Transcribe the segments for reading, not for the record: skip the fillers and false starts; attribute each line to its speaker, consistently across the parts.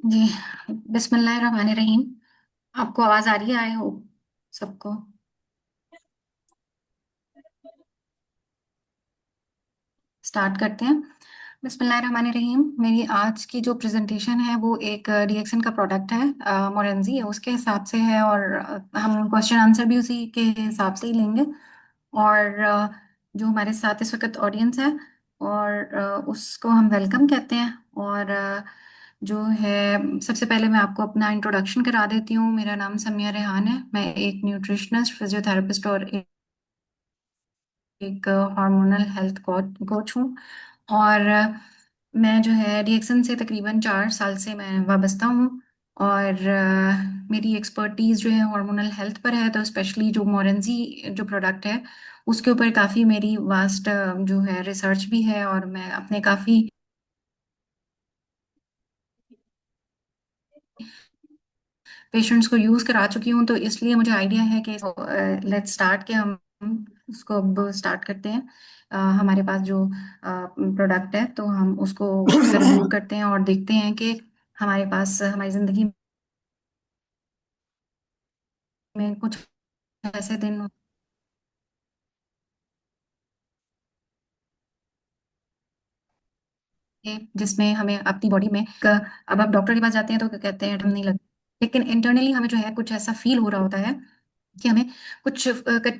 Speaker 1: जी। बिस्मिल्लाहिर्रहमानिर्रहीम। आपको आवाज आ रही है? आई होप सबको। स्टार्ट करते हैं। बिस्मिल्लाहिर्रहमानिर्रहीम। मेरी आज की जो प्रेजेंटेशन है वो एक रिएक्शन का प्रोडक्ट है, मोरेंजी उसके हिसाब से है, और हम क्वेश्चन आंसर भी उसी के हिसाब से ही लेंगे। और जो हमारे साथ इस वक्त ऑडियंस है, और उसको हम वेलकम कहते हैं। और जो है, सबसे पहले मैं आपको अपना इंट्रोडक्शन करा देती हूँ। मेरा नाम समिया रेहान है। मैं एक न्यूट्रिशनिस्ट, फिजियोथेरेपिस्ट और एक हार्मोनल हेल्थ कोच हूँ। और मैं जो है रिएक्शन से तकरीबन 4 साल से मैं वाबस्ता हूँ। और मेरी एक्सपर्टीज जो है हार्मोनल हेल्थ पर है, तो स्पेशली जो मोरेंजी जो प्रोडक्ट है उसके ऊपर काफ़ी मेरी वास्ट जो है रिसर्च भी है, और मैं अपने काफ़ी पेशेंट्स को यूज़ करा चुकी हूँ, तो इसलिए मुझे आइडिया है कि लेट्स स्टार्ट के हम उसको अब स्टार्ट करते हैं। हमारे पास जो प्रोडक्ट है, तो हम उसका रिव्यू करते हैं और देखते हैं कि हमारे पास हमारी ज़िंदगी में कुछ ऐसे दिन होंगे जिसमें हमें अपनी बॉडी में अब आप डॉक्टर के पास जाते हैं तो कहते हैं, टाइम नहीं लगता, लेकिन इंटरनली हमें जो है कुछ ऐसा फील हो रहा होता है कि हमें कुछ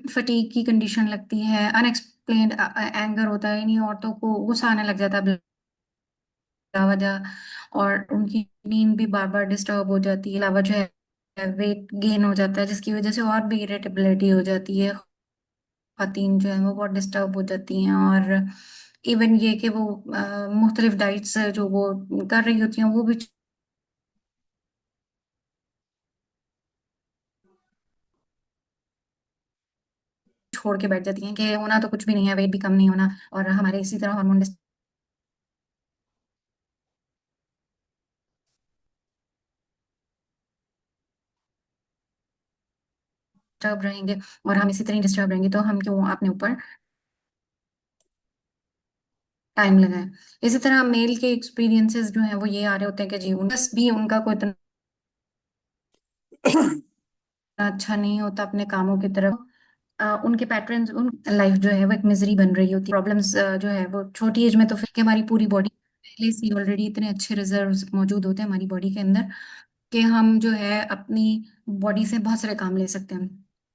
Speaker 1: फटीग की कंडीशन लगती है, अनएक्सप्लेन्ड एंगर होता है। इन्हीं औरतों को गुस्सा आने लग जाता है बिला वजह, और उनकी नींद भी बार बार डिस्टर्ब हो जाती है। अलावा जो है वेट गेन हो जाता है, जिसकी वजह से और भी इरिटेबिलिटी हो जाती है। खातन जो है वो बहुत डिस्टर्ब हो जाती हैं। और इवन ये कि वो मुख्तलिफ डाइट्स जो वो कर रही होती हैं वो भी छोड़ के बैठ जाती हैं कि होना तो कुछ भी नहीं है, वेट भी कम नहीं होना। और हमारे इसी तरह हार्मोन डिस्टर्ब रहेंगे, और हम इसी तरह डिस्टर्ब रहेंगे, तो हम क्यों अपने ऊपर टाइम लगाएं। इसी तरह मेल के एक्सपीरियंसेस जो हैं वो ये आ रहे होते हैं कि जी बस भी उनका कोई इतना अच्छा नहीं होता अपने कामों की तरफ। उनके पैटर्न्स, उन लाइफ जो है वो एक मिजरी बन रही होती है। प्रॉब्लम्स जो है वो छोटी एज में तो फिर कि हमारी पूरी बॉडी पहले से ऑलरेडी इतने अच्छे रिजर्व्स मौजूद होते हैं हमारी बॉडी के अंदर कि हम जो है अपनी बॉडी से बहुत सारे काम ले सकते हैं।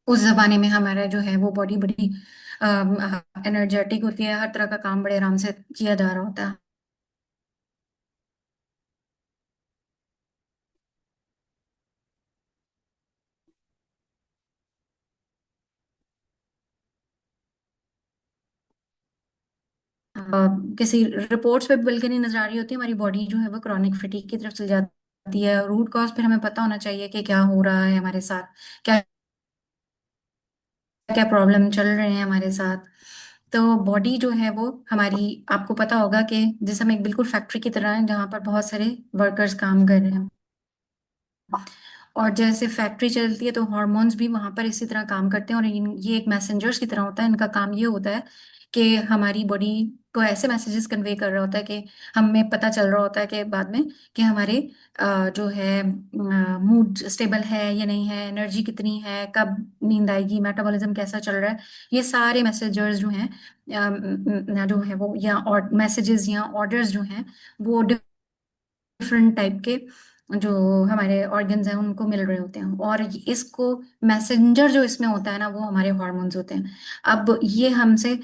Speaker 1: उस जमाने में हमारा जो है वो बॉडी बड़ी एनर्जेटिक होती है, हर तरह का काम बड़े आराम से किया जा रहा होता है। अ, किसी रिपोर्ट्स पे भी बल्कि नहीं नजर आ रही होती, हमारी बॉडी जो है वो क्रॉनिक फटीग की तरफ चली जाती है। रूट कॉज फिर हमें पता होना चाहिए कि क्या हो रहा है हमारे साथ, क्या क्या प्रॉब्लम चल रहे हैं हमारे साथ। तो बॉडी जो है वो हमारी, आपको पता होगा कि जैसे हम एक बिल्कुल फैक्ट्री की तरह है जहाँ पर बहुत सारे वर्कर्स काम कर रहे हैं, और जैसे फैक्ट्री चलती है तो हॉर्मोन्स भी वहां पर इसी तरह काम करते हैं। और ये एक मैसेंजर्स की तरह होता है। इनका काम ये होता है कि हमारी बॉडी को ऐसे मैसेजेस कन्वे कर रहा होता है कि हमें पता चल रहा होता है कि बाद में कि हमारे जो है मूड स्टेबल है या नहीं है, एनर्जी कितनी है, कब नींद आएगी, मेटाबॉलिज्म कैसा चल रहा है। ये सारे मैसेजर्स जो हैं जो है वो, या और मैसेजेस या ऑर्डर्स जो हैं वो डिफरेंट टाइप के जो हमारे ऑर्गन्स हैं उनको मिल रहे होते हैं। और इसको मैसेंजर जो इसमें होता है ना, वो हमारे हॉर्मोन्स होते हैं। अब ये हमसे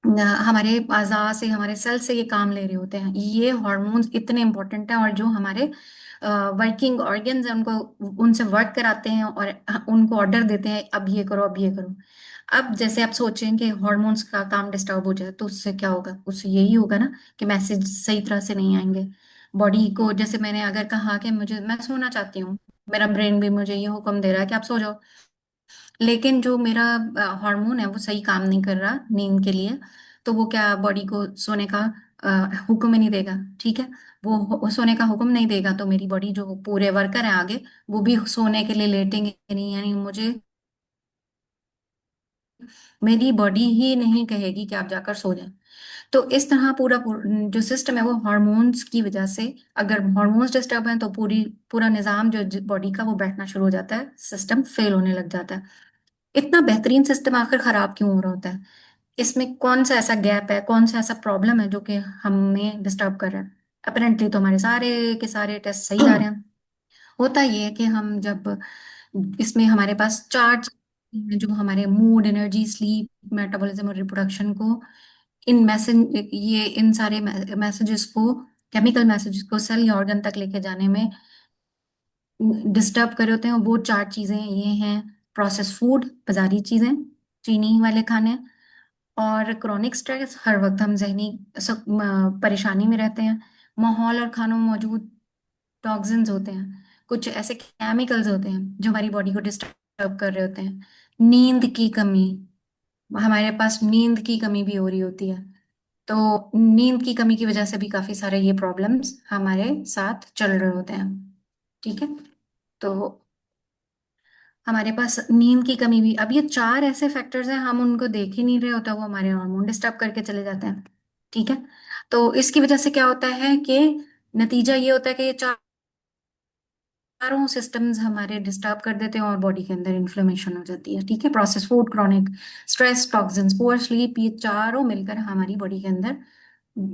Speaker 1: हमारे अज़ा से, हमारे सेल से ये काम ले रहे होते हैं। ये हॉर्मोन्स इतने इंपॉर्टेंट हैं, और जो हमारे वर्किंग ऑर्गन्स हैं उनको उनसे वर्क कराते हैं और उनको ऑर्डर देते हैं, अब ये करो, अब ये करो। अब जैसे आप सोचें कि हॉर्मोन्स का काम डिस्टर्ब हो जाए तो उससे क्या होगा? उससे यही होगा ना कि मैसेज सही तरह से नहीं आएंगे बॉडी को। जैसे मैंने अगर कहा कि मैं सोना चाहती हूँ, मेरा ब्रेन भी मुझे ये हुक्म दे रहा है कि आप सो जाओ, लेकिन जो मेरा हार्मोन है वो सही काम नहीं कर रहा नींद के लिए, तो वो क्या बॉडी को सोने का हुक्म ही नहीं देगा। ठीक है, वो सोने का हुक्म नहीं देगा, तो मेरी बॉडी जो पूरे वर्कर है आगे, वो भी सोने के लिए लेटेंगे नहीं। यानी मुझे, मेरी बॉडी ही नहीं कहेगी कि आप जाकर सो जाए। तो इस तरह जो सिस्टम है वो हार्मोन्स की वजह से, अगर हार्मोन्स डिस्टर्ब हैं तो पूरा निज़ाम जो बॉडी का वो बैठना शुरू हो जाता है, सिस्टम फेल होने लग जाता है। इतना बेहतरीन सिस्टम आखिर खराब क्यों हो रहा होता है? इसमें कौन सा ऐसा गैप है, कौन सा ऐसा प्रॉब्लम है जो कि हमें डिस्टर्ब कर रहा है? अपेरेंटली तो हमारे सारे के सारे टेस्ट सही जा रहे हैं। होता ये है कि हम जब इसमें हमारे पास चार्ट जो हमारे मूड, एनर्जी, स्लीप, मेटाबॉलिज्म और रिप्रोडक्शन को, इन सारे मैसेजेस को, केमिकल मैसेजेस को सेल या ऑर्गन तक लेके जाने में डिस्टर्ब कर रहे होते हैं। वो चार चीजें ये हैं: प्रोसेस फूड, बाजारी चीजें, चीनी वाले खाने, और क्रॉनिक स्ट्रेस, हर वक्त हम जहनी परेशानी में रहते हैं। माहौल और खानों में मौजूद टॉक्सिन्स होते हैं, कुछ ऐसे केमिकल्स होते हैं जो हमारी बॉडी को डिस्टर्ब कर रहे होते हैं। नींद की कमी, हमारे पास नींद की कमी भी हो रही होती है। तो नींद की कमी की वजह से भी काफी सारे ये प्रॉब्लम्स हमारे साथ चल रहे होते हैं। ठीक है। तो हमारे पास नींद की कमी भी, अब ये चार ऐसे फैक्टर्स हैं, हम उनको देख ही नहीं रहे होता, वो हमारे हार्मोन डिस्टर्ब करके चले जाते हैं। ठीक है। तो इसकी वजह से क्या होता है कि नतीजा ये होता है कि ये चारों सिस्टम्स हमारे डिस्टर्ब कर देते हैं और बॉडी के अंदर इन्फ्लेमेशन हो जाती है। ठीक है। Process food, chronic stress, toxins, poor sleep, ये चारों मिलकर हमारी बॉडी के अंदर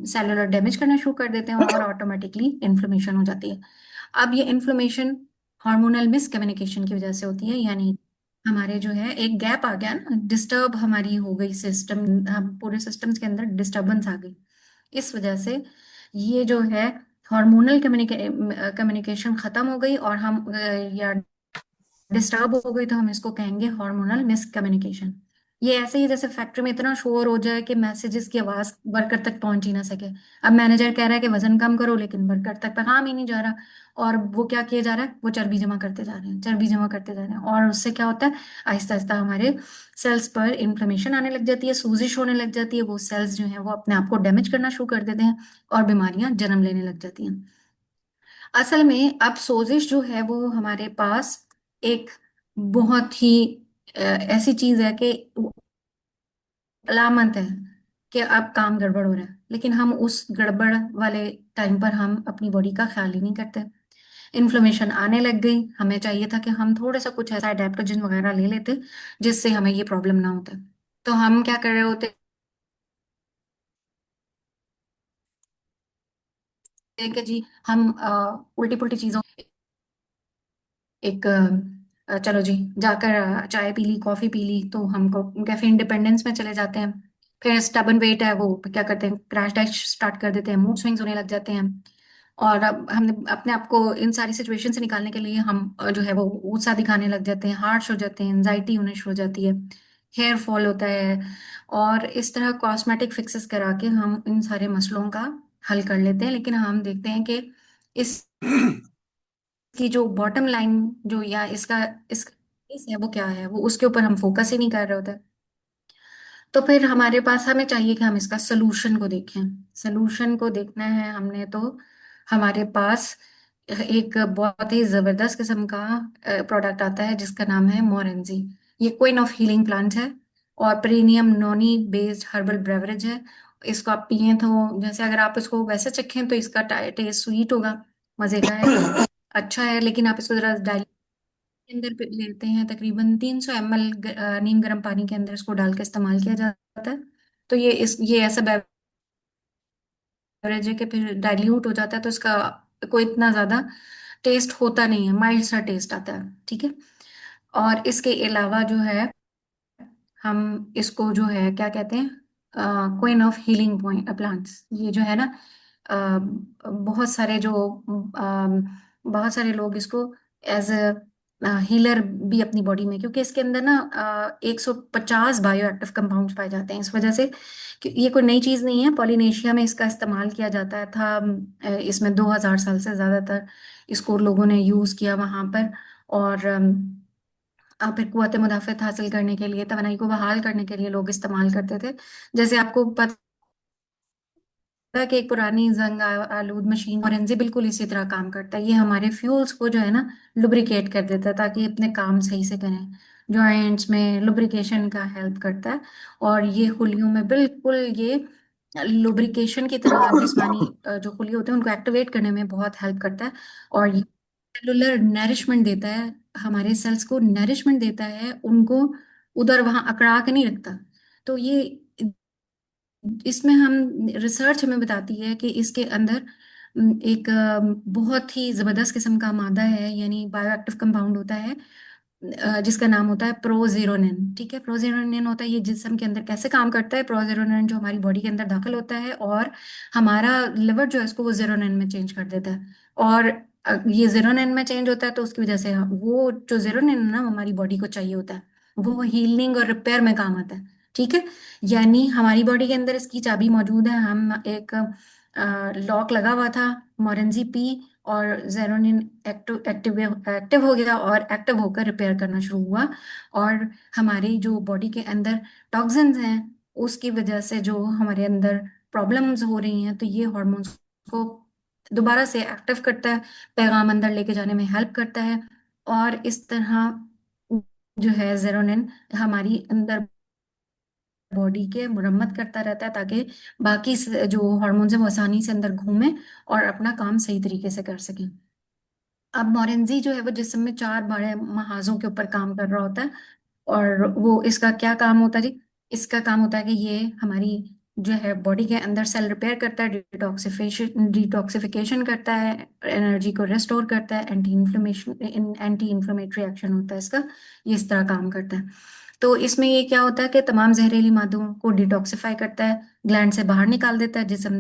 Speaker 1: सेलुलर डैमेज करना शुरू कर देते हैं और ऑटोमेटिकली इन्फ्लेमेशन हो जाती है। अब ये इन्फ्लेमेशन हार्मोनल मिसकम्युनिकेशन की वजह से होती है, यानी हमारे जो है एक गैप आ गया ना, डिस्टर्ब हमारी हो गई सिस्टम, हम पूरे सिस्टम्स के अंदर डिस्टरबेंस आ गई। इस वजह से ये जो है हार्मोनल कम्युनिकेशन खत्म हो गई, और या डिस्टर्ब हो गई, तो हम इसको कहेंगे हार्मोनल मिसकम्युनिकेशन। ये ऐसे ही जैसे फैक्ट्री में इतना शोर हो जाए कि मैसेजेस की आवाज वर्कर तक पहुंच ही ना सके। अब मैनेजर कह रहा है कि वजन कम करो, लेकिन वर्कर तक पैगाम ही नहीं जा रहा। और वो क्या किया जा रहा है, वो चर्बी जमा करते जा रहे हैं, चर्बी जमा करते जा रहे हैं, और उससे क्या होता है, आहिस्ता आहिस्ता हमारे सेल्स पर इन्फ्लेमेशन आने लग जाती है, सूजिश होने लग जाती है। वो सेल्स जो है वो अपने आप को डैमेज करना शुरू कर देते हैं और बीमारियां जन्म लेने लग जाती हैं। असल में अब सोजिश जो है वो हमारे पास एक बहुत ही ऐसी चीज है कि वो अलामत है कि अब काम गड़बड़ हो रहा है, लेकिन हम उस गड़बड़ वाले टाइम पर हम अपनी बॉडी का ख्याल ही नहीं करते। इन्फ्लेमेशन आने लग गई, हमें चाहिए था कि हम थोड़ा सा कुछ ऐसा एडेप्टोजन वगैरह ले लेते जिससे हमें ये प्रॉब्लम ना होता। तो हम क्या कर रहे होते हैं कि जी हम उल्टी पुल्टी चीजों, एक चलो जी जाकर चाय पी ली, कॉफी पी ली, तो हमको कैफे इंडिपेंडेंस में चले जाते हैं। फिर स्टबन वेट है, वो क्या करते हैं, क्रैश डैश स्टार्ट कर देते हैं, मूड स्विंग्स होने लग जाते हैं। और अब हमने अपने आप को इन सारी सिचुएशन से निकालने के लिए हम जो है वो उत्साह दिखाने लग जाते हैं, हार्श हो जाते हैं, एंजाइटी होने शुरू हो जाती है, हेयर फॉल होता है। और इस तरह कॉस्मेटिक फिक्सेस करा के हम इन सारे मसलों का हल कर लेते हैं, लेकिन हम देखते हैं कि इस की जो बॉटम लाइन जो, या इसका इस है वो क्या है, वो उसके ऊपर हम फोकस ही नहीं कर रहे होते। तो फिर हमारे पास, हमें चाहिए कि हम इसका सोल्यूशन को देखें। सोल्यूशन को देखना है हमने, तो हमारे पास एक बहुत ही जबरदस्त किस्म का प्रोडक्ट आता है जिसका नाम है मोरेंजी। ये क्वीन ऑफ हीलिंग प्लांट है और पेरिनियम नोनी बेस्ड हर्बल बेवरेज है। इसको आप पिए तो, जैसे अगर आप इसको वैसे चखें तो इसका टेस्ट स्वीट होगा, मजे का है, अच्छा है, लेकिन आप इसको जरा डाइल्यूट के अंदर लेते हैं, तकरीबन 300 ml नीम गर्म पानी के अंदर इसको डाल के इस्तेमाल किया जाता है। तो ये ऐसा बेवरेज है कि फिर डाइल्यूट हो जाता है, तो इसका कोई इतना ज्यादा टेस्ट होता नहीं है, माइल्ड सा टेस्ट आता है। ठीक है। और इसके अलावा जो है, हम इसको जो है क्या कहते हैं, queen of healing point plants, ये जो है ना, अ, बहुत सारे जो बहुत सारे लोग इसको एज अ हीलर भी अपनी बॉडी में, क्योंकि इसके अंदर ना 150 बायो एक्टिव कंपाउंड्स पाए जाते हैं। इस वजह से कि ये कोई नई चीज नहीं है, पॉलिनेशिया में इसका इस्तेमाल किया जाता था। इसमें 2000 साल से ज्यादातर इसको लोगों ने यूज किया वहां पर। और फिर कुव्वत मुदाफ़त हासिल करने के लिए, तवानाई को बहाल करने के लिए लोग इस्तेमाल करते थे। जैसे आपको पता है कि एक पुरानी जंग आलूद मशीन फोरेंसिक बिल्कुल इसी तरह काम करता है। ये हमारे फ्यूल्स को जो है ना लुब्रिकेट कर देता है ताकि अपने काम सही से करें। जॉइंट्स में लुब्रिकेशन का हेल्प करता है। और ये खुलियों में बिल्कुल ये लुब्रिकेशन की तरह जिस्मानी जो खुली होते हैं उनको एक्टिवेट करने में बहुत हेल्प करता है। और ये सेलुलर नरिशमेंट देता है, हमारे सेल्स को नरिशमेंट देता है, उनको उधर वहां अकड़ा के नहीं रखता। तो ये इसमें हम रिसर्च हमें बताती है कि इसके अंदर एक बहुत ही जबरदस्त किस्म का मादा है, यानी बायोएक्टिव कंपाउंड होता है, जिसका नाम होता है प्रोजेरोनिन। ठीक है, प्रोजेरोनिन होता है ये जिस्म के अंदर कैसे काम करता है। प्रोजेरोनिन जो हमारी बॉडी के अंदर दाखिल होता है और हमारा लिवर जो है इसको वो जेरोनिन में चेंज कर देता है। और ये जेरोनिन में चेंज होता है तो उसकी वजह से वो जो जेरोनिन है ना हमारी बॉडी को चाहिए होता है, वो हीलिंग और रिपेयर में काम आता है। ठीक है, यानी हमारी बॉडी के अंदर इसकी चाबी मौजूद है। हम एक लॉक लगा हुआ था, मोरेंजी पी, और जेरोनिन एक्टिव एक्टिव एक्टिव हो गया और एक्टिव होकर रिपेयर करना शुरू हुआ। और हमारी जो बॉडी के अंदर टॉक्सिन्स हैं उसकी वजह से जो हमारे अंदर प्रॉब्लम्स हो रही हैं, तो ये हॉर्मोन्स को दोबारा से एक्टिव करता है, पैगाम अंदर लेके जाने में हेल्प करता है। और इस तरह जो है जेरोनिन हमारी अंदर बॉडी के मुरम्मत करता रहता है, ताकि बाकी जो हॉर्मोन्स हैं वो आसानी से अंदर घूमें और अपना काम सही तरीके से कर सकें। अब मोरेंजी जो है वो जिस्म में चार बड़े महाजों के ऊपर काम कर रहा होता है। और वो इसका क्या काम होता है जी? इसका काम होता है कि ये हमारी जो है बॉडी के अंदर सेल रिपेयर करता है, डिटॉक्सिफिकेशन करता है, एनर्जी को रेस्टोर करता है, एंटी इन्फ्लेमेटरी एक्शन होता है इसका, ये इस तरह काम करता है। तो इसमें ये क्या होता है कि तमाम जहरीली मादों को डिटॉक्सिफाई करता है, ग्लैंड से बाहर निकाल देता है। जिसम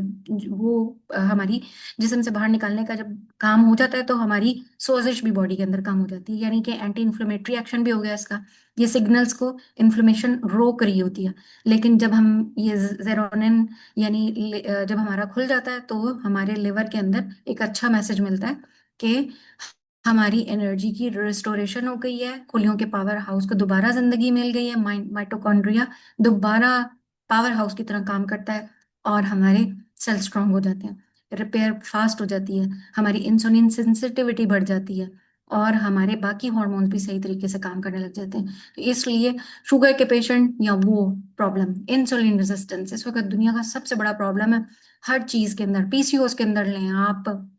Speaker 1: वो हमारी जिसम से बाहर निकालने का जब काम हो जाता है तो हमारी सोजिश भी बॉडी के अंदर कम हो जाती है, यानी कि एंटी इन्फ्लेमेटरी एक्शन भी हो गया इसका। ये सिग्नल्स को इन्फ्लेमेशन रोक रही होती है। लेकिन जब हम ये जेरोनिन यानी जब हमारा खुल जाता है तो हमारे लिवर के अंदर एक अच्छा मैसेज मिलता है कि हमारी एनर्जी की रिस्टोरेशन हो गई है, खुलियों के पावर हाउस को दोबारा जिंदगी मिल गई है, माइटोकॉन्ड्रिया दोबारा पावर हाउस की तरह काम करता है, और हमारे सेल स्ट्रांग हो जाते हैं, रिपेयर फास्ट हो जाती है, हमारी इंसुलिन सेंसिटिविटी बढ़ जाती है, और हमारे बाकी हार्मोन्स भी सही तरीके से काम करने लग जाते हैं। तो इसलिए शुगर के पेशेंट या वो प्रॉब्लम इंसुलिन रेजिस्टेंस इस वक्त दुनिया का सबसे बड़ा प्रॉब्लम है। हर चीज के अंदर, पीसीओएस के अंदर लें आप,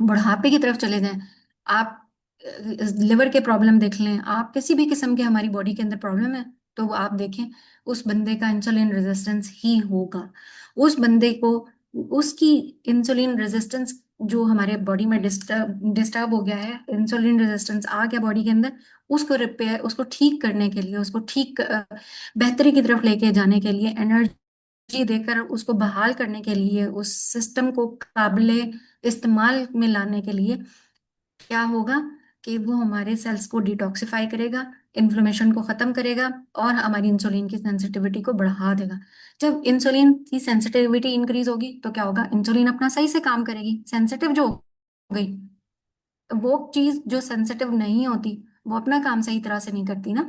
Speaker 1: बुढ़ापे की तरफ चले जाएं आप, लिवर के प्रॉब्लम देख लें आप, किसी भी किस्म के हमारी बॉडी के अंदर प्रॉब्लम है तो वो आप देखें, उस बंदे का इंसुलिन रेजिस्टेंस ही होगा। उस बंदे को उसकी इंसुलिन रेजिस्टेंस जो हमारे बॉडी में डिस्टर्ब हो गया है, इंसुलिन रेजिस्टेंस आ गया बॉडी के अंदर, उसको रिपेयर, उसको ठीक करने के लिए, उसको ठीक बेहतरी की तरफ लेके जाने के लिए, एनर्जी देकर उसको बहाल करने के लिए, उस सिस्टम को काबिले इस्तेमाल में लाने के लिए क्या होगा कि वो हमारे सेल्स को डिटॉक्सिफाई करेगा, इन्फ्लेमेशन को खत्म करेगा, और हमारी इंसुलिन की सेंसिटिविटी को बढ़ा देगा। जब इंसुलिन की सेंसिटिविटी इंक्रीज होगी तो क्या होगा, इंसुलिन अपना सही से काम करेगी। सेंसिटिव जो हो गई, वो चीज जो सेंसिटिव नहीं होती वो अपना काम सही तरह से नहीं करती ना।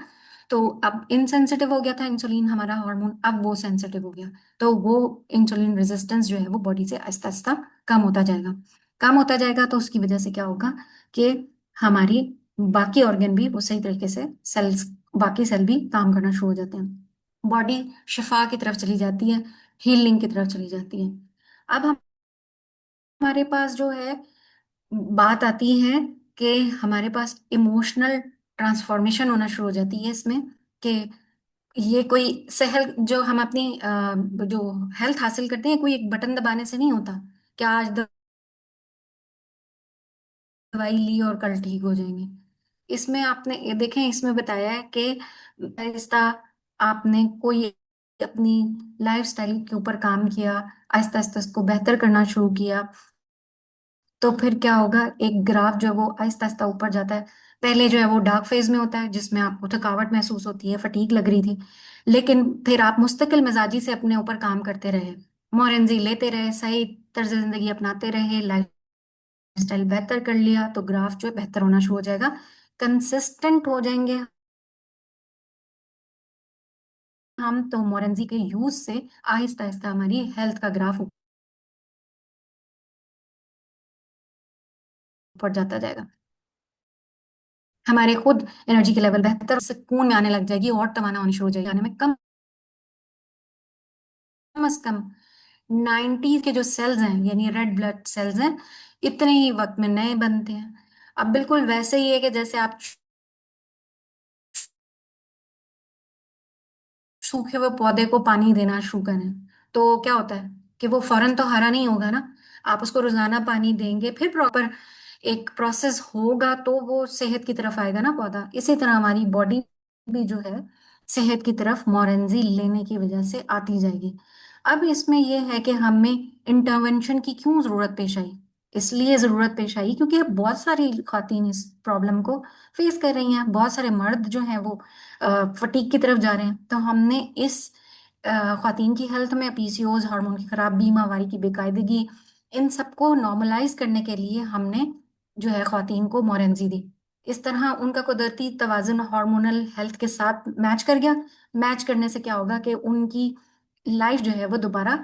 Speaker 1: तो अब इनसेंसिटिव हो गया था इंसुलिन हमारा हार्मोन, अब वो सेंसिटिव हो गया, तो वो इंसुलिन रेजिस्टेंस जो है वो बॉडी से आहिस्ता आहिस्ता कम होता जाएगा। कम होता जाएगा तो उसकी वजह से क्या होगा कि हमारी बाकी ऑर्गन भी वो सही तरीके से सेल्स, बाकी सेल भी काम करना शुरू हो जाते हैं, बॉडी शिफा की तरफ चली जाती है, हीलिंग की तरफ चली जाती है। अब हमारे पास जो है बात आती है कि हमारे पास इमोशनल ट्रांसफॉर्मेशन होना शुरू हो जाती है इसमें, कि ये कोई सहल जो हम अपनी जो हेल्थ हासिल करते हैं कोई एक बटन दबाने से नहीं होता, क्या आज दवाई ली और कल ठीक हो जाएंगे। इसमें आपने ये देखें, इसमें बताया है कि आहिस्ता आपने कोई अपनी लाइफस्टाइल के ऊपर काम किया, आहिस्ता आहिस्ता उसको बेहतर करना शुरू किया, तो फिर क्या होगा, एक ग्राफ जो है वो आहिस्ता आहिस्ता ऊपर जाता है। पहले जो है वो डार्क फेज में होता है जिसमें आपको थकावट महसूस होती है, फटीग लग रही थी, लेकिन फिर आप मुस्तकिल मिजाजी से अपने ऊपर काम करते रहे, मोरेंजी लेते रहे, सही तर्ज जिंदगी अपनाते रहे, लाइफ स्टाइल बेहतर कर लिया, तो ग्राफ जो है बेहतर होना शुरू हो जाएगा, कंसिस्टेंट हो जाएंगे हम। तो मोरेंजी के यूज से आहिस्ता आहिस्ता हमारी हेल्थ का ग्राफ ऊपर जाता जाएगा, हमारे खुद एनर्जी के लेवल बेहतर सुकून में आने लग जाएगी, और तवाना होनी शुरू हो जाएगी, आने में कम से कम 90 के जो सेल्स हैं, यानी रेड ब्लड सेल्स हैं, इतने ही वक्त में नए बनते हैं। अब बिल्कुल वैसे ही है कि जैसे आप सूखे हुए पौधे को पानी देना शुरू करें, तो क्या होता है कि वो फौरन तो हरा नहीं होगा ना। आप उसको रोजाना पानी देंगे, फिर प्रॉपर एक प्रोसेस होगा तो वो सेहत की तरफ आएगा ना पौधा। इसी तरह हमारी बॉडी भी जो है सेहत की तरफ मोरेंजी लेने की वजह से आती जाएगी। अब इसमें यह है कि हमें इंटरवेंशन की क्यों जरूरत पेश आई। इसलिए जरूरत पेश आई क्योंकि अब बहुत सारी खातन इस प्रॉब्लम को फेस कर रही हैं, बहुत सारे मर्द जो हैं वो फटीक की तरफ जा रहे हैं। तो हमने इस खातन की हेल्थ में पीसीओज, हार्मोन की खराबी, माहवारी की बेकायदगी, इन सबको नॉर्मलाइज करने के लिए हमने जो है खातन को मोरेंजी दी। इस तरह उनका कुदरती तवाजुन हार्मोनल हेल्थ के साथ मैच कर गया। मैच करने से क्या होगा कि उनकी लाइफ जो है वो दोबारा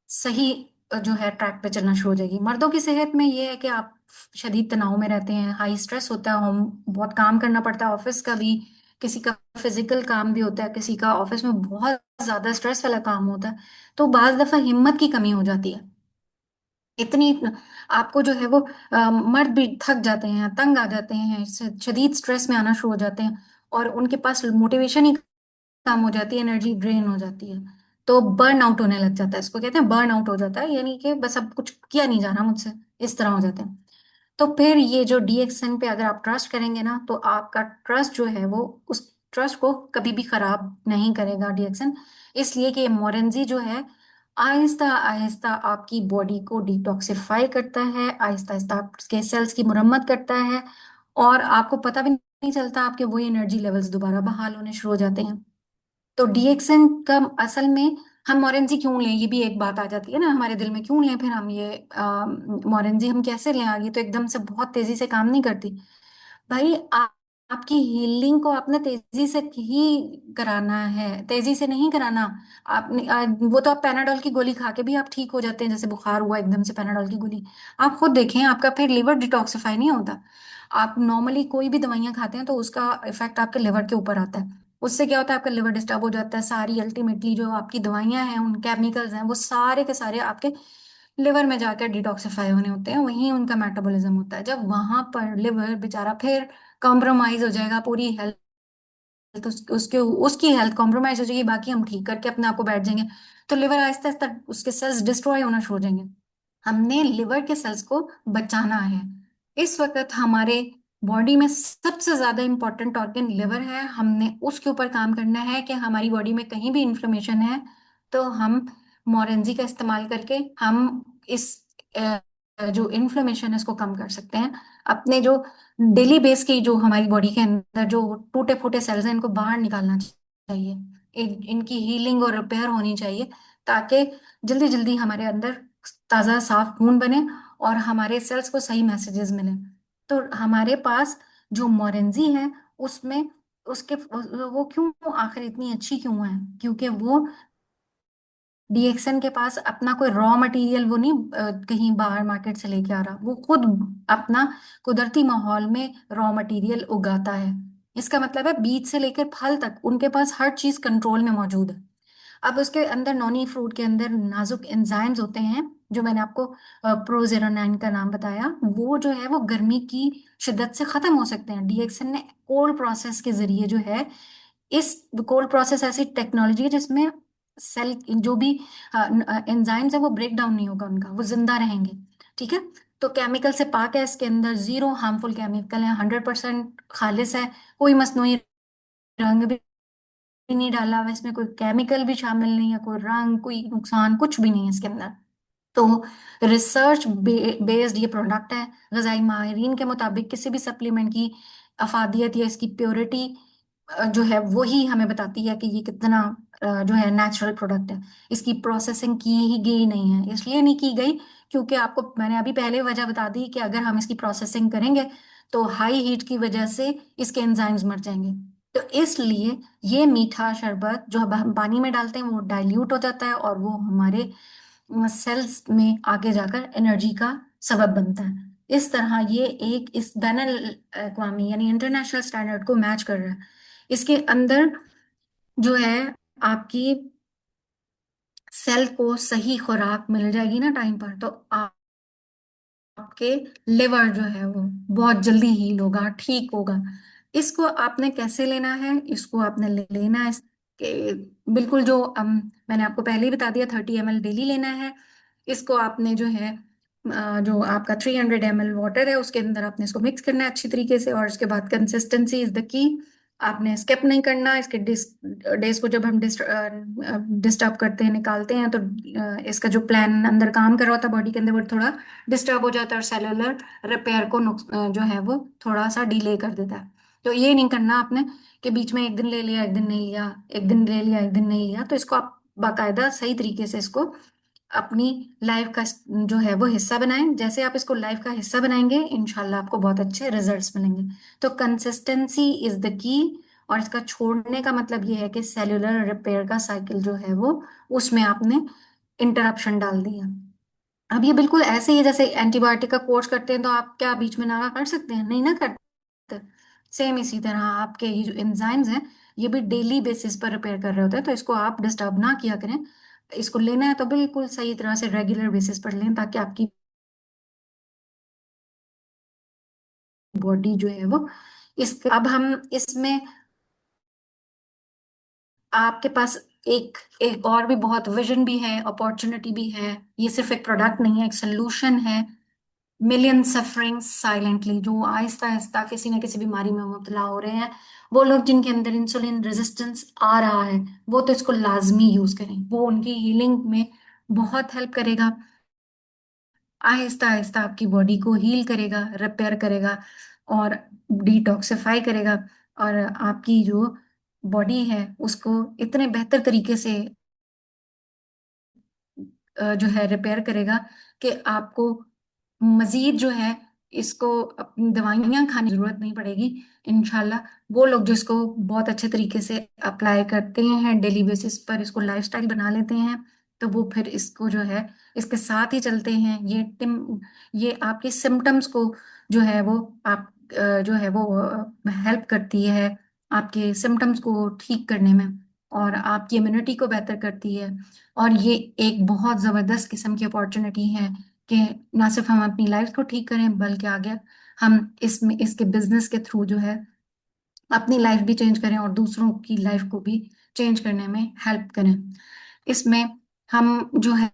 Speaker 1: सही जो है ट्रैक पे चलना शुरू हो जाएगी। मर्दों की सेहत में ये है कि आप शदीद तनाव में रहते हैं, हाई स्ट्रेस होता है, हम बहुत काम करना पड़ता है ऑफिस का भी, किसी का फिजिकल काम भी होता है, किसी का ऑफिस में बहुत ज्यादा स्ट्रेस वाला काम होता है। तो बाज दफा हिम्मत की कमी हो जाती है इतनी। आपको जो है वो मर्द भी थक जाते हैं, तंग आ जाते हैं, शदीद स्ट्रेस में आना शुरू हो जाते हैं, और उनके पास मोटिवेशन ही कम हो जाती है, एनर्जी ड्रेन हो जाती है। तो बर्न आउट होने लग जाता है, इसको कहते हैं बर्न आउट हो जाता है, यानी कि बस अब कुछ किया नहीं जा रहा मुझसे, इस तरह हो जाते हैं। तो फिर ये जो डीएक्सएन पे अगर आप ट्रस्ट करेंगे ना, तो आपका ट्रस्ट जो है वो उस ट्रस्ट को कभी भी खराब नहीं करेगा डीएक्सएन। इसलिए कि मोरेंजी जो है आहिस्ता आहिस्ता आपकी बॉडी को डिटॉक्सिफाई करता है, आहिस्ता आहिस्ता आपके सेल्स की मुरम्मत करता है, और आपको पता भी नहीं चलता, आपके वही एनर्जी लेवल्स दोबारा बहाल होने शुरू हो जाते हैं। तो डीएक्सएन का असल में, हम मोरेंजी क्यों लें, ये भी एक बात आ जाती है ना हमारे दिल में, क्यों लें फिर हम ये मोरेंजी हम कैसे लें, आगे तो एकदम से बहुत तेजी से काम नहीं करती। भाई आपकी हीलिंग को आपने तेजी से ही कराना है, तेजी से नहीं कराना। आपने वो तो आप पैनाडोल की गोली खा के भी आप ठीक हो जाते हैं, जैसे बुखार हुआ एकदम से पैनाडोल की गोली, आप खुद देखें आपका फिर लिवर डिटॉक्सिफाई नहीं होता। आप नॉर्मली कोई भी दवाइयां खाते हैं तो उसका इफेक्ट आपके लिवर के ऊपर आता है, उससे क्या होता है आपका लिवर डिस्टर्ब हो जाता है, सारी अल्टीमेटली जो आपकी दवाइयां हैं, उन केमिकल्स हैं, वो सारे के सारे आपके लिवर में जाकर डिटॉक्सिफाई होने होते हैं, वहीं उनका मेटाबॉलिज्म होता है। जब वहां पर लिवर बेचारा फिर कॉम्प्रोमाइज हो जाएगा, पूरी हेल्थ उसके उसकी हेल्थ कॉम्प्रोमाइज हो जाएगी, बाकी हम ठीक करके अपने आप को बैठ जाएंगे, तो लिवर आहिस्ता आहिस्ता उसके सेल्स डिस्ट्रॉय होना शुरू हो जाएंगे। हमने लिवर के सेल्स को बचाना है। इस वक्त हमारे बॉडी में सबसे ज्यादा इंपॉर्टेंट ऑर्गन लिवर है, हमने उसके ऊपर काम करना है कि हमारी बॉडी में कहीं भी इंफ्लेमेशन है तो हम मोरेंजी का इस्तेमाल करके हम इस जो इन्फ्लेमेशन है इसको कम कर सकते हैं। अपने जो डेली बेस की जो हमारी बॉडी के अंदर जो टूटे फूटे सेल्स हैं, इनको बाहर निकालना चाहिए, इनकी हीलिंग और रिपेयर होनी चाहिए, ताकि जल्दी जल्दी हमारे अंदर ताज़ा साफ खून बने और हमारे सेल्स को सही मैसेजेस मिले। तो हमारे पास जो मोरेंजी है उसमें उसके वो क्यों आखिर इतनी अच्छी क्यों है, क्योंकि वो डीएक्सएन के पास अपना कोई रॉ मटेरियल वो नहीं कहीं बाहर मार्केट से लेके आ रहा, वो खुद अपना कुदरती माहौल में रॉ मटेरियल उगाता है। इसका मतलब है बीज से लेकर फल तक उनके पास हर चीज कंट्रोल में मौजूद है। अब उसके अंदर नॉनी फ्रूट के अंदर नाजुक एंजाइम्स होते हैं, जो मैंने आपको प्रोजेरोनाइन का नाम बताया, वो जो है वो गर्मी की शिद्दत से खत्म हो सकते हैं। डीएक्सएन ने कोल्ड प्रोसेस के जरिए जो है, इस कोल्ड प्रोसेस ऐसी टेक्नोलॉजी है जिसमें सेल जो भी एंजाइम्स है वो ब्रेक डाउन नहीं होगा, उनका वो जिंदा रहेंगे। ठीक है। तो केमिकल से पाक है, इसके अंदर जीरो हार्मफुल केमिकल है, 100% खालिश है, कोई मसनूई रंग भी नहीं डाला हुआ है, इसमें कोई केमिकल भी शामिल नहीं है, कोई रंग कोई नुकसान कुछ भी नहीं है इसके अंदर। तो रिसर्च बेस्ड ये प्रोडक्ट है। ग़िज़ाई माहिरीन के मुताबिक किसी भी सप्लीमेंट की अफादियत या इसकी प्योरिटी जो है वही हमें बताती है कि ये कितना जो है नेचुरल प्रोडक्ट है। इसकी प्रोसेसिंग की ही गई नहीं है, इसलिए नहीं की गई क्योंकि आपको मैंने अभी पहले वजह बता दी कि अगर हम इसकी प्रोसेसिंग करेंगे तो हाई हीट की वजह से इसके एंजाइम्स मर जाएंगे। तो इसलिए ये मीठा शरबत जो अब हम पानी में डालते हैं वो डाइल्यूट हो जाता है और वो हमारे सेल्स में आगे जाकर एनर्जी का सबब बनता है। इस तरह ये एक इस बैनुल अक़वामी यानी इंटरनेशनल स्टैंडर्ड को मैच कर रहा है। इसके अंदर जो है आपकी सेल को सही खुराक मिल जाएगी ना टाइम पर, तो आपके लिवर जो है वो बहुत जल्दी हील होगा, ठीक होगा। इसको आपने कैसे लेना है, इसको आपने लेना है कि बिल्कुल जो मैंने आपको पहले ही बता दिया, 30 ml डेली लेना है। इसको आपने जो है जो आपका 300 ml वाटर है उसके अंदर आपने इसको मिक्स करना है अच्छी तरीके से, और उसके बाद कंसिस्टेंसी इज द की। आपने स्किप नहीं करना इसके डेज को। जब हम डिस्टर्ब करते हैं, निकालते हैं, तो इसका जो प्लान अंदर काम कर रहा होता है बॉडी के अंदर, वो थोड़ा डिस्टर्ब हो जाता है, और सेलुलर रिपेयर को जो है वो थोड़ा सा डिले कर देता है। तो ये नहीं करना आपने कि बीच में एक दिन ले लिया, एक दिन नहीं लिया, एक दिन ले लिया, एक दिन नहीं लिया। तो इसको आप बाकायदा सही तरीके से इसको अपनी लाइफ का जो है वो हिस्सा बनाएं। जैसे आप इसको लाइफ का हिस्सा बनाएंगे, इंशाल्लाह आपको बहुत अच्छे रिजल्ट्स मिलेंगे। तो कंसिस्टेंसी इज द की। और इसका छोड़ने का मतलब ये है कि सेल्यूलर रिपेयर का साइकिल जो है वो, उसमें आपने इंटरप्शन डाल दिया। अब ये बिल्कुल ऐसे ही है जैसे एंटीबायोटिक का कोर्स करते हैं, तो आप क्या बीच में ना कर सकते हैं? नहीं ना करते। सेम इसी तरह आपके ये जो एंजाइम्स हैं, ये भी डेली बेसिस पर रिपेयर कर रहे होते हैं, तो इसको आप डिस्टर्ब ना किया करें। इसको लेना है तो बिल्कुल सही तरह से रेगुलर बेसिस पर लें, ताकि आपकी बॉडी जो है वो इस अब हम इसमें आपके पास एक एक और भी बहुत विजन भी है, अपॉर्चुनिटी भी है। ये सिर्फ एक प्रोडक्ट नहीं है, एक सोल्यूशन है। मिलियन सफरिंग साइलेंटली, जो आहिस्ता आहिस्ता किसी न किसी बीमारी में मुब्तला हो रहे हैं, वो लोग जिनके अंदर इंसुलिन रेजिस्टेंस आ रहा है, वो तो इसको लाजमी यूज करें। वो उनकी हीलिंग में बहुत हेल्प करेगा। आहिस्ता आहिस्ता आपकी बॉडी को हील करेगा, रिपेयर करेगा, और डिटॉक्सिफाई करेगा। और आपकी जो बॉडी है उसको इतने बेहतर तरीके से जो है रिपेयर करेगा कि आपको मजीद जो है इसको अपनी दवाइयाँ खाने की जरूरत नहीं पड़ेगी इंशाल्लाह। वो लोग जिसको बहुत अच्छे तरीके से अप्लाई करते हैं डेली बेसिस पर, इसको लाइफस्टाइल बना लेते हैं, तो वो फिर इसको जो है इसके साथ ही चलते हैं। ये आपके सिम्टम्स को जो है वो आप जो है वो हेल्प करती है आपके सिम्टम्स को ठीक करने में, और आपकी इम्यूनिटी को बेहतर करती है। और ये एक बहुत जबरदस्त किस्म की अपॉर्चुनिटी है कि ना सिर्फ हम अपनी लाइफ को ठीक करें, बल्कि आगे हम इसमें इसके बिजनेस के थ्रू जो है अपनी लाइफ भी चेंज करें, और दूसरों की लाइफ को भी चेंज करने में हेल्प करें। इसमें हम जो है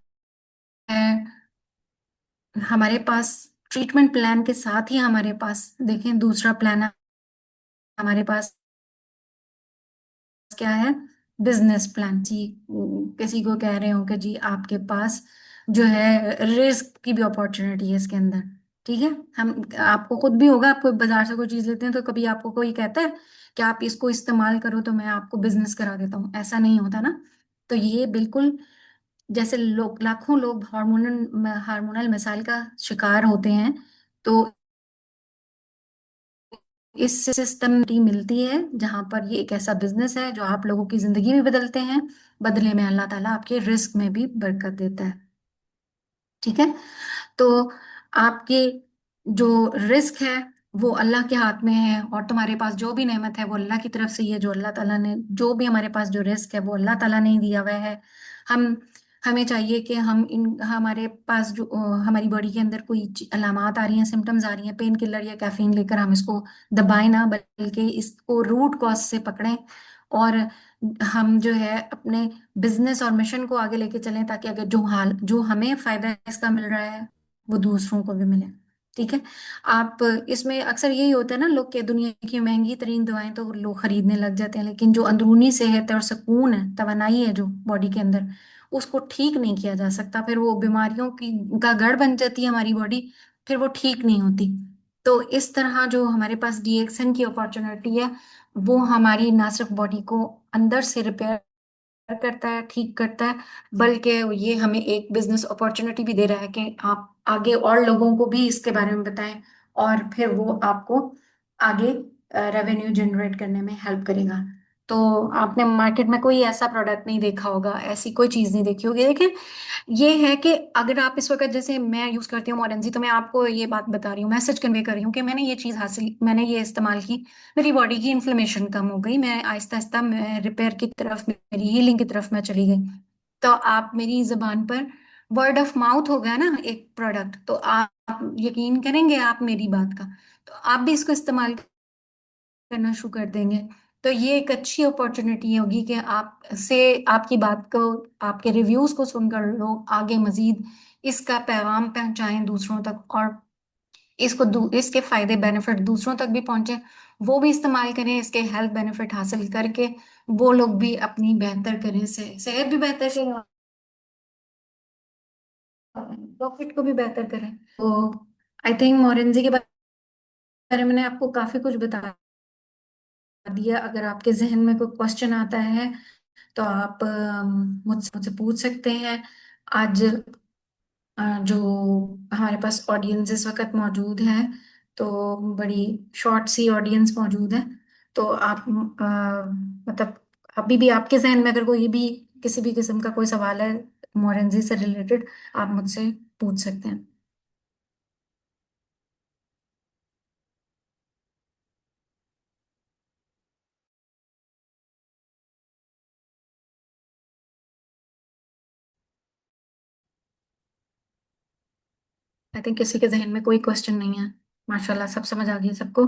Speaker 1: हमारे पास ट्रीटमेंट प्लान के साथ ही हमारे पास देखें दूसरा प्लान हमारे पास क्या है, बिजनेस प्लान जी। किसी को कह रहे हो कि जी आपके पास जो है रिस्क की भी अपॉर्चुनिटी है इसके अंदर। ठीक है, हम आपको खुद भी होगा, आप कोई बाजार से कोई चीज लेते हैं तो कभी आपको कोई कहता है कि आप इसको इस्तेमाल करो तो मैं आपको बिजनेस करा देता हूँ, ऐसा नहीं होता ना। तो ये बिल्कुल जैसे लोग लाखों लोग हार्मोनल हार्मोनल मिसाइल का शिकार होते हैं, तो इस सिस्टम की मिलती है जहां पर ये एक ऐसा बिजनेस है जो आप लोगों की जिंदगी भी बदलते हैं, बदले में अल्लाह ताला आपके रिस्क में भी बरकत देता है। ठीक है, तो आपके जो रिस्क है वो अल्लाह के हाथ में है, और तुम्हारे पास जो भी नेमत है वो अल्लाह की तरफ से ही है। जो अल्लाह ताला ने जो भी हमारे पास जो रिस्क है वो अल्लाह ताला ने ही दिया हुआ है। हम हमें चाहिए कि हम इन हमारे पास जो हमारी बॉडी के अंदर कोई अलामात आ रही हैं, सिम्टम्स आ रही हैं, पेन किलर या कैफीन लेकर हम इसको दबाएं ना, बल्कि इसको रूट कॉज से पकड़ें, और हम जो है अपने बिजनेस और मिशन को आगे लेके चलें, ताकि अगर जो हमें फायदा इसका मिल रहा है वो दूसरों को भी मिले। ठीक है, आप इसमें अक्सर यही होता है ना, लोग के दुनिया की महंगी तरीन दवाएं तो लोग खरीदने लग जाते हैं, लेकिन जो अंदरूनी सेहत है और सुकून है, तवानाई है जो बॉडी के अंदर, उसको ठीक नहीं किया जा सकता। फिर वो बीमारियों की का गढ़ बन जाती है हमारी बॉडी, फिर वो ठीक नहीं होती। तो इस तरह जो हमारे पास डीएक्सएन की अपॉर्चुनिटी है, वो हमारी ना सिर्फ बॉडी को अंदर से रिपेयर करता है, ठीक करता है, बल्कि ये हमें एक बिजनेस अपॉर्चुनिटी भी दे रहा है कि आप आगे और लोगों को भी इसके बारे में बताएं, और फिर वो आपको आगे रेवेन्यू जनरेट करने में हेल्प करेगा। तो आपने मार्केट में कोई ऐसा प्रोडक्ट नहीं देखा होगा, ऐसी कोई चीज नहीं देखी होगी। देखिए, ये है कि अगर आप इस वक्त, जैसे मैं यूज करती हूँ मॉरेंजी, तो मैं आपको ये बात बता रही हूँ, मैसेज कन्वे कर रही हूँ कि मैंने ये चीज हासिल, मैंने ये इस्तेमाल की, मेरी बॉडी की इन्फ्लेमेशन कम हो गई, मैं आहिस्ता आहिस्ता मैं रिपेयर की तरफ, मेरी हीलिंग की तरफ मैं चली गई। तो आप मेरी जबान पर, वर्ड ऑफ माउथ हो गया ना एक प्रोडक्ट, तो आप यकीन करेंगे आप मेरी बात का, तो आप भी इसको इस्तेमाल करना शुरू कर देंगे। तो ये एक अच्छी अपॉर्चुनिटी होगी कि आप से आपकी बात को, आपके रिव्यूज को सुनकर लोग आगे मजीद इसका पैगाम पहुंचाएं दूसरों तक, और इसके फायदे बेनिफिट दूसरों तक भी पहुंचे, वो भी इस्तेमाल करें, इसके हेल्थ बेनिफिट हासिल करके वो लोग भी अपनी बेहतर करें, सेहत भी बेहतर करें, प्रॉफिट को भी बेहतर करें। तो आई थिंक मोरेंजी के बारे में मैंने आपको काफी कुछ बता दिया। अगर आपके जहन में कोई क्वेश्चन आता है तो आप मुझसे पूछ सकते हैं। आज जो हमारे पास ऑडियंस इस वक्त मौजूद है, तो बड़ी शॉर्ट सी ऑडियंस मौजूद है। तो आप मतलब अभी भी आपके जहन में अगर कोई भी किसी भी किस्म का कोई सवाल है मोरेंजी से रिलेटेड, आप मुझसे पूछ सकते हैं। आई थिंक किसी के जहन में कोई क्वेश्चन नहीं है। माशाल्लाह सब समझ आ गई सबको।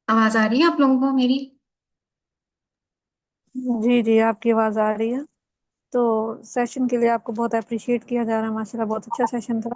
Speaker 1: आवाज आ रही है आप लोगों को मेरी?
Speaker 2: जी जी, आपकी आवाज़ आ रही है। तो सेशन के लिए आपको बहुत अप्रिशिएट किया जा रहा है, माशाल्लाह बहुत अच्छा सेशन था।